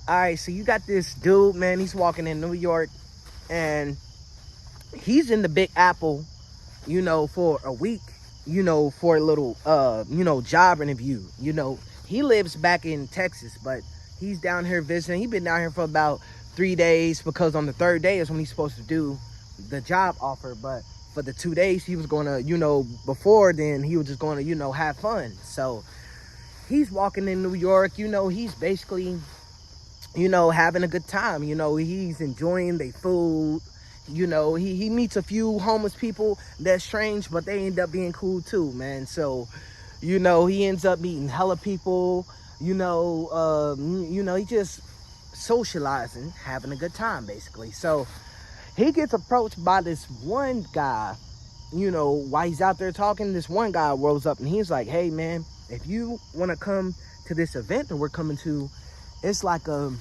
All right, so you got this dude, man. He's walking in New York, and he's in the Big Apple, for a week, for a little, job interview. He lives back in Texas, but he's down here visiting. He's been down here for about 3 days because on the third day is when he's supposed to do the job offer. But for the 2 days, he was going to, before then, he was just going to, have fun. So he's walking in New York, he's basically having a good time. He's enjoying their food. He meets a few homeless people that's strange, but they end up being cool too, man. So, he ends up meeting hella people, he just socializing, having a good time basically. So he gets approached by this one guy, while he's out there talking. This one guy rolls up and he's like, hey man, if you want to come to this event that we're coming to, it's like a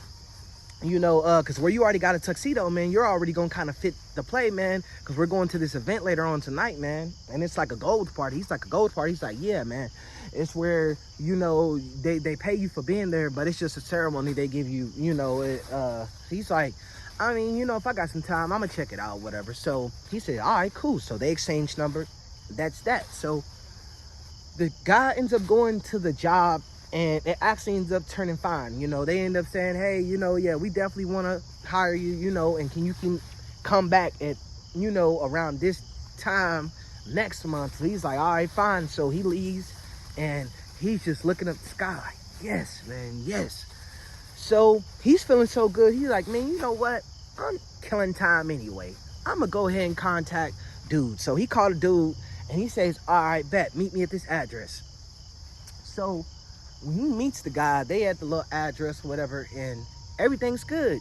because where you already got a tuxedo, man, you're already gonna kind of fit the play, man, because we're going to this event later on tonight, man, and it's like a gold party. He's like, a gold party? He's like, yeah, man, it's where, they pay you for being there, but it's just a ceremony they give you, he's like, I mean, if I got some time, I'm gonna check it out, whatever. So he said, all right, cool. So they exchange number. That's that. So the guy ends up going to the job, and it actually ends up turning fine. They end up saying, hey, yeah, we definitely want to hire you, and can come back at, around this time next month. So he's like, all right, fine. So he leaves, and he's just looking up the sky like, yes, man, yes. So he's feeling so good. He's like, man, you know what? I'm killing time anyway. I'm going to go ahead and contact dude. So he called a dude, and he says, all right, bet, meet me at this address. So when he meets the guy, they at the little address, whatever, and everything's good.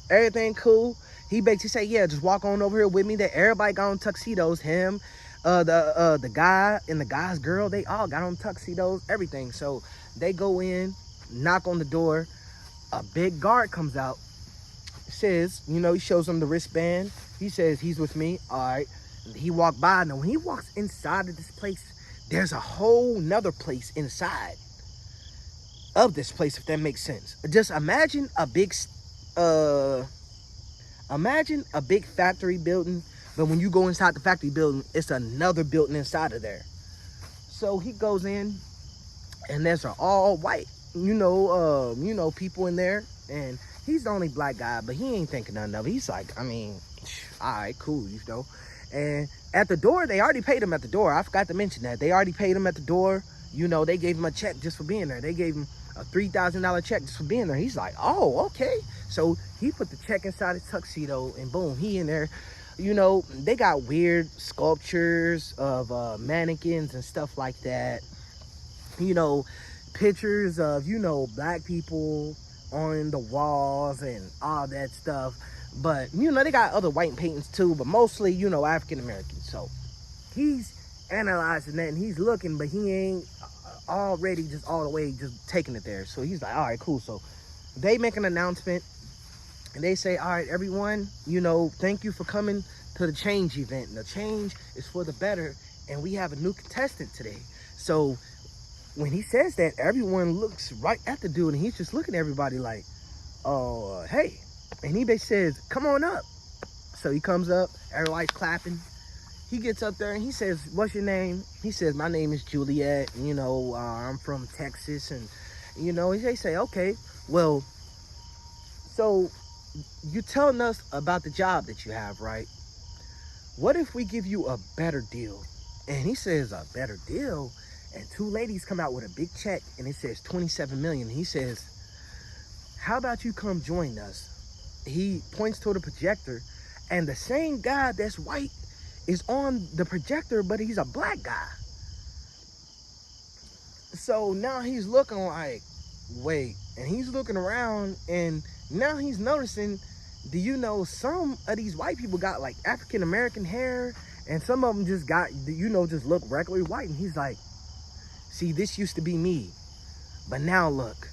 Everything cool. He basically say, yeah, just walk on over here with me. That everybody got on tuxedos. Him, the guy and the guy's girl, they all got on tuxedos, everything. So they go in, knock on the door. A big guard comes out, says, he shows them the wristband. He says, he's with me. All right. He walked by. Now, when he walks inside of this place, there's a whole nother place inside of this place, if that makes sense. Just imagine a big factory building, but when you go inside the factory building, it's another building inside of there. So he goes in, and there's an all white, people in there, and he's the only black guy, but he ain't thinking nothing of it. He's like, I mean, all right, cool, And at the door, they already paid him at the door. I forgot to mention that. They already paid him at the door. They gave him a check just for being there. They gave him a $3,000 check just for being there. He's like, oh, okay. So he put the check inside his tuxedo, and boom, he in there. They got weird sculptures of mannequins and stuff like that. Pictures of, black people on the walls and all that stuff. But, they got other white paintings too, but mostly, African American. So he's analyzing that, and he's looking, but he ain't already just all the way just taking it there. So he's like, all right, cool. So they make an announcement, and they say, all right, everyone, thank you for coming to the change event. And the change is for the better, and we have a new contestant today. So when he says that, everyone looks right at the dude, and he's just looking at everybody like, oh, hey. And he basically says, come on up. So he comes up, everybody's clapping. He gets up there and he says, what's your name? He says, my name is Juliet. I'm from Texas. And, they say, okay, well, so you're telling us about the job that you have, right? What if we give you a better deal? And he says, a better deal? And two ladies come out with a big check, and it says 27 million. He says, how about you come join us? He points to the projector, and the same guy that's white is on the projector, but he's a black guy. So now he's looking like, wait, and he's looking around, and now he's noticing, some of these white people got like African American hair, and some of them just got, just look regularly white. And he's like, see, this used to be me, but now look,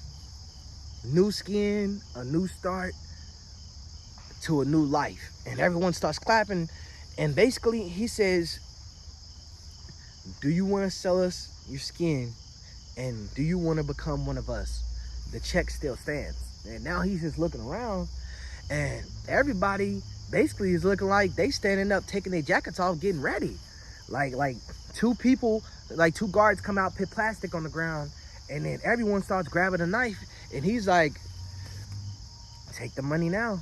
new skin, a new start to a new life. And everyone starts clapping, and basically he says, do you want to sell us your skin, and do you want to become one of us? The check still stands. And now he's just looking around, and everybody basically is looking like they standing up, taking their jackets off, getting ready. Like two people, like two guards come out, put plastic on the ground, and then everyone starts grabbing a knife, and he's like, take the money now.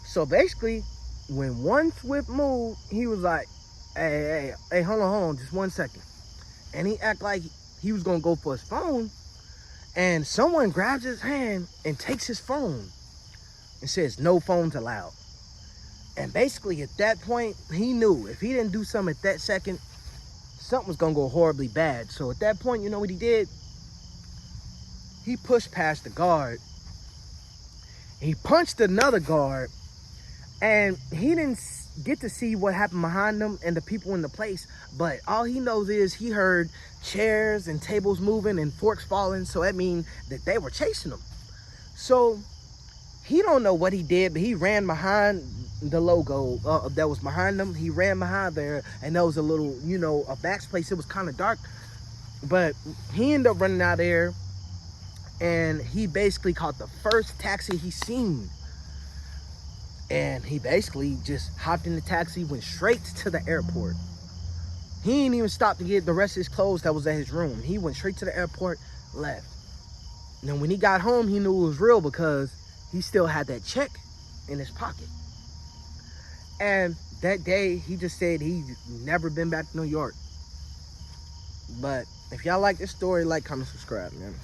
So basically, when one swift move, he was like, hey, hold on, just 1 second. And he act like he was gonna go for his phone, and someone grabs his hand and takes his phone and says, no phones allowed. And basically at that point, he knew if he didn't do something at that second, something was gonna go horribly bad. So at that point, you know what he did? He pushed past the guard. He punched another guard, and he didn't get to see what happened behind them and the people in the place, but all he knows is he heard chairs and tables moving and forks falling, so that means that they were chasing him. So he don't know what he did, but he ran behind the logo that was behind him. He ran behind there, and there was a little, a back place. It was kind of dark, but he ended up running out there, and he basically caught the first taxi he seen. And he basically just hopped in the taxi, went straight to the airport. He didn't even stop to get the rest of his clothes that was at his room. He went straight to the airport, left. And then when he got home, he knew it was real because he still had that check in his pocket. And that day, he just said he'd never been back to New York. But if y'all like this story, like, comment, subscribe, man.